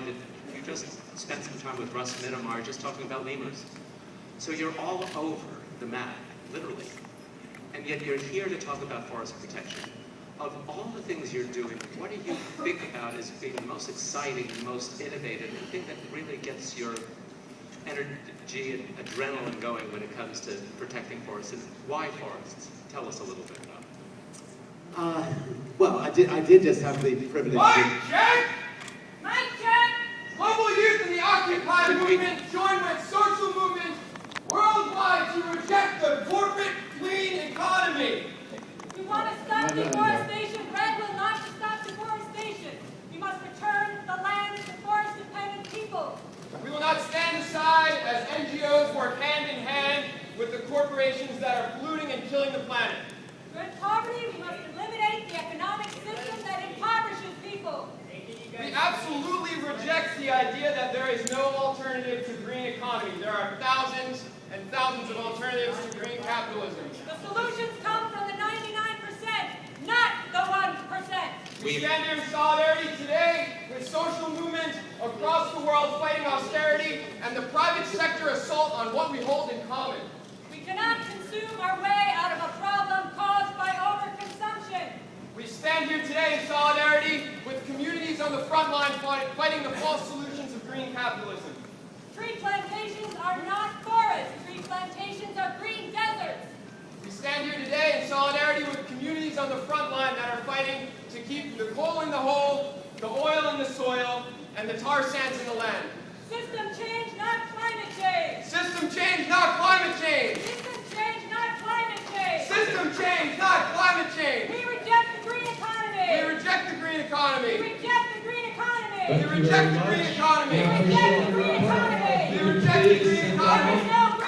that you just spent some time with Russ Mittermeier just talking about lemurs. So you're all over the map, literally. And yet you're here to talk about forest protection. Of all the things you're doing, what do you think about as being the most exciting, the most innovative, the thing that really gets your energy and adrenaline going when it comes to protecting forests? And why forests? Tell us a little bit about it. Well, I did just have the privilege. Mike check! Mike check! Global youth in the Occupy movement join with social movements worldwide to reject the corporate clean economy. You want to stop deforestation? Red will not stop deforestation. We must return the land to forest-dependent people. We will not stand aside as NGOs work hand in hand with the corporations that are polluting and killing the planet. To end poverty, we must eliminate the economic system that impoverishes people. We absolutely reject the idea that there is no alternative to green economy. There are thousands and thousands of alternatives to green capitalism. The solutions come from the 99%, not the 1%. We stand here in solidarity today with social movements across the world fighting austerity and the private sector assault on what we hold in common. We cannot consume our way out of a problem caused by overconsumption. We stand here today in solidarity with communities on the front line fighting the false solutions of green capitalism. Tree plantations are not forests. Tree plantations are green deserts. We stand here today in solidarity with communities on the front line that are fighting to keep the coal in the hole, the oil in the soil, and the tar sands in the land. System change, not climate change. System change, not climate change. System change, not climate change. System change, not climate change. We reject the green economy. We reject the green economy. We reject the green economy. We reject the green economy. We reject the green economy. We reject the green economy.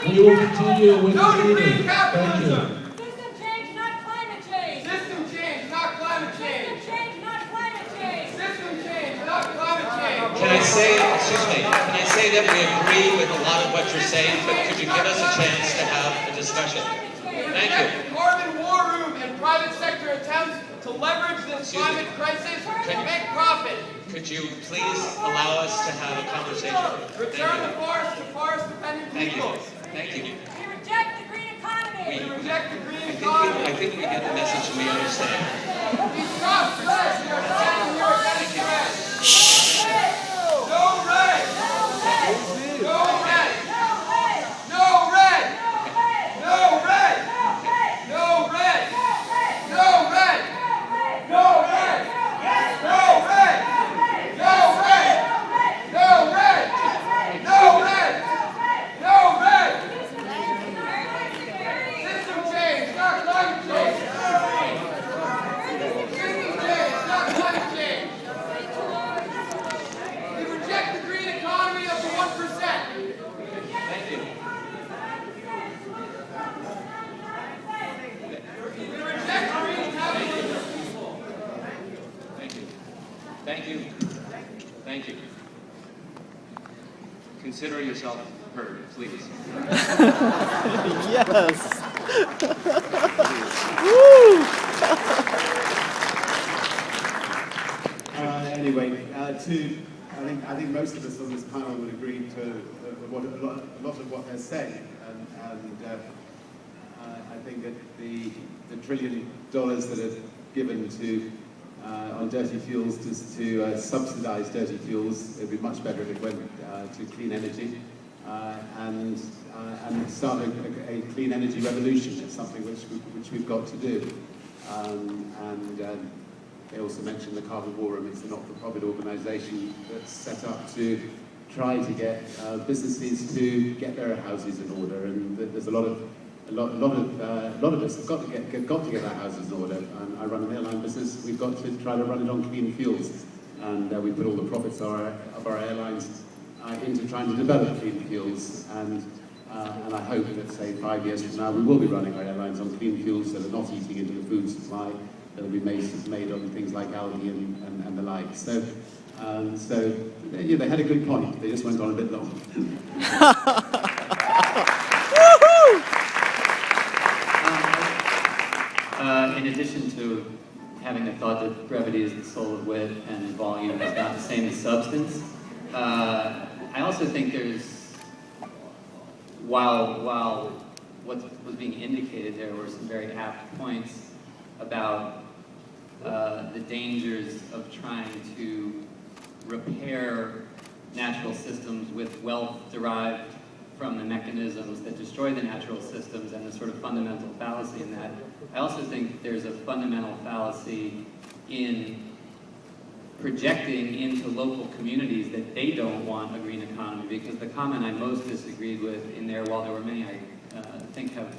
We will continue with No to the green meeting. capitalism. System change, not climate change. System change, not climate change. System change, not climate change. System change, not climate change. Can I say, excuse me, can I say that we agree with a lot of what you're saying, but could you give us a chance to have a discussion? Thank you. The carbon war room and private sector attempts to leverage this climate crisis to make profit. Could you please allow us to have a conversation? Return the forest to forest-dependent Thank you. people. Thank you. We reject the green economy. We reject the green I economy. think we get the message and we understand. We stop threats. We are standing here against threats. No red. No red. No red. No red. No red. No red. No red. No red. No red. No red. No red. No red. System change, not climate change. System change, not climate change. We reject the green economy of the 1%. Thank you. We reject green capitalism. Thank you. Thank you. Thank you. Consider yourself heard, please. Yes. Woo! Anyway, I think most of us on this panel would agree to a lot of what they're saying, and I think that the $1 trillion that are given to on dirty fuels to subsidise dirty fuels, it would be much better if it went to clean energy and start a clean energy revolution. It's something which we've got to do. They also mentioned the Carbon War Room. It's a not-for-profit organisation that's set up to try to get businesses to get their houses in order. And there's a lot of us have got to get our houses in order. I run an airline business. We've got to try to run it on clean fuels, and we put all the profits of our airlines into trying to develop clean fuels. And I hope that, say, 5 years from now, we will be running our airlines on clean fuels that are not eating into the food supply, that will be made on things like algae and the like. So yeah, they had a good point. They just went on a bit long. In addition to having the thought that brevity is the soul of wit and volume is not the same as substance, I also think while what was being indicated there were some very apt points about the dangers of trying to repair natural systems with wealth derived from the mechanisms that destroy the natural systems, and the sort of fundamental fallacy in that. I also think there's a fundamental fallacy in projecting into local communities that they don't want a green economy, because the comment I most disagreed with in there, while there were many I think have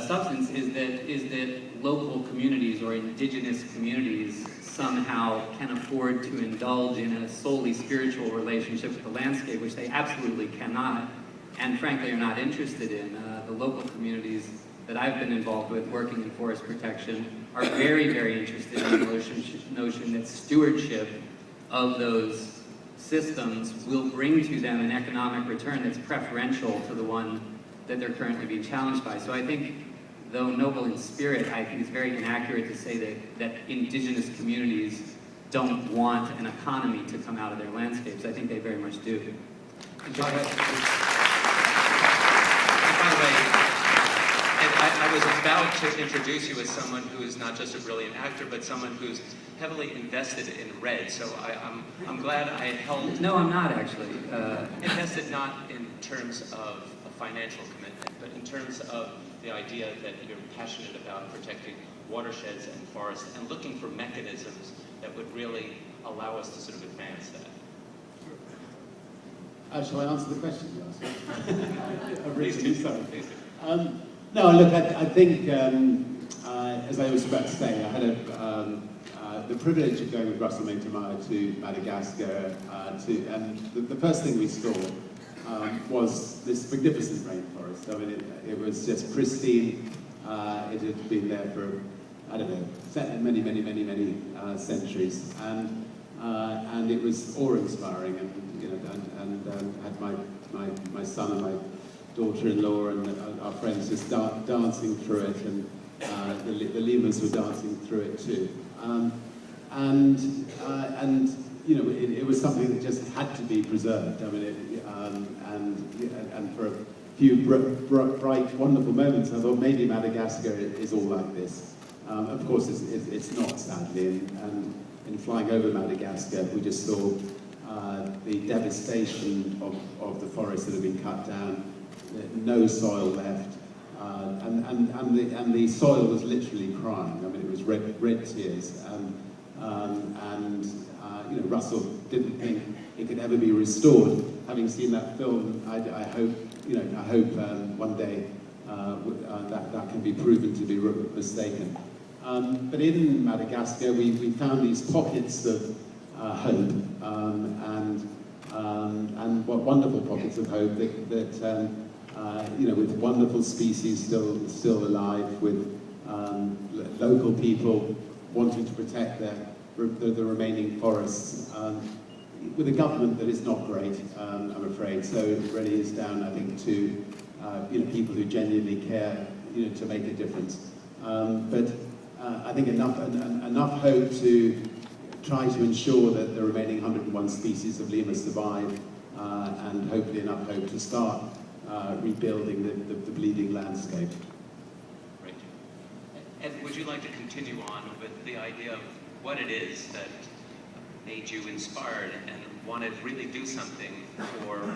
substance, is that local communities or indigenous communities somehow can afford to indulge in a solely spiritual relationship with the landscape, which they absolutely cannot, and frankly are not interested in. The local communities that I've been involved with working in forest protection are very, very interested in the notion that stewardship of those systems will bring to them an economic return that's preferential to the one that they're currently being challenged by. So I think, though noble in spirit, I think it's very inaccurate to say that indigenous communities don't want an economy to come out of their landscapes. I think they very much do. And by the way, I was about to introduce you as someone who is not just a brilliant actor, but someone who's heavily invested in red. So I'm glad I helped. No, I'm not actually. Invested not in terms of a financial commitment, but in terms of the idea that you're passionate about protecting watersheds and forests and looking for mechanisms that would really allow us to sort of advance that. Shall I answer the question you asked? Please do. No, look, I think, as I was about to say, I had the privilege of going with Russell Meyer to Madagascar, and the first thing we saw was this magnificent rainforest. I mean, it was just pristine. It had been there for, I don't know, many centuries, and it was awe-inspiring. And you know, and had my son and my daughter-in-law and our friends just dancing through it, and the lemurs were dancing through it too. And you know, it was something that just had to be preserved. I mean, and for a few bright, wonderful moments, I thought maybe Madagascar is all like this. Of course, it's not, sadly. And in flying over Madagascar, we just saw the devastation of the forests that have been cut down. No soil left, and the soil was literally crying. I mean, it was red tears, and you know, Russell didn't think it could ever be restored. Having seen that film, I hope, you know, one day that can be proven to be mistaken. But in Madagascar, we found these pockets of hope, and what wonderful pockets of hope that you know, with wonderful species still alive, with local people wanting to protect the remaining forests, with a government that is not great, I'm afraid. So it really is down, I think, to you know, people who genuinely care, you know, to make a difference. But I think enough hope to try to ensure that the remaining 101 species of lemur survive, and hopefully enough hope to start rebuilding the bleeding landscape. Great. And would you like to continue on with the idea of what it is that made you inspired and want to really do something for